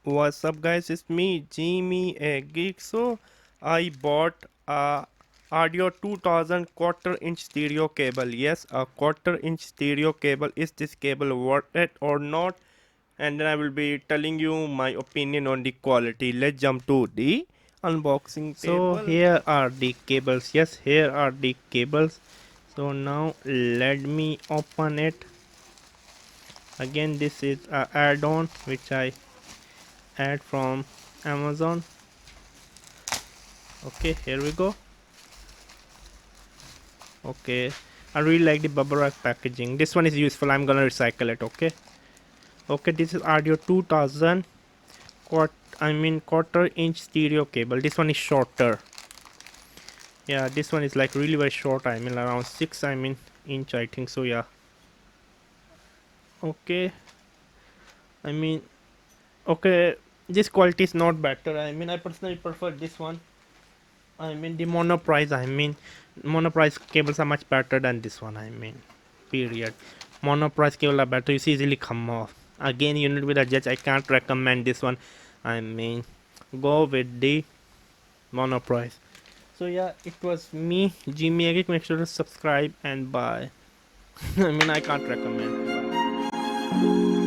What's up, guys? It's me, Jimmy, a geek. So, I bought a Audio 2000 quarter-inch stereo cable. Yes, a quarter-inch stereo cable. Is this cable worth it or not? And then I will be telling you my opinion on the quality. Let's jump to the unboxing So table. here are the cables. Yes, here are the cables. So now let me open it. Again, this is a add-on which I add from Amazon. Okay, here we go. Okay, I really like the bubble wrap packaging. This one is useful. I'm gonna recycle it. Okay, this is Audio 2000 quarter-inch stereo cable. This one is shorter. Yeah, this one is like really very short. Around 6 inch, I think so. Yeah. Okay, I mean, okay, this quality is not better. I personally prefer this one. The monoprice. Monoprice cables are much better than this one. Period. Monoprice cable are better. You see, easily come off. Again, you need with a judge. I can't recommend this one. I mean, go with the monoprice. So yeah, it was me, Jimmy. Again, make sure to subscribe and bye. I can't recommend. Bye.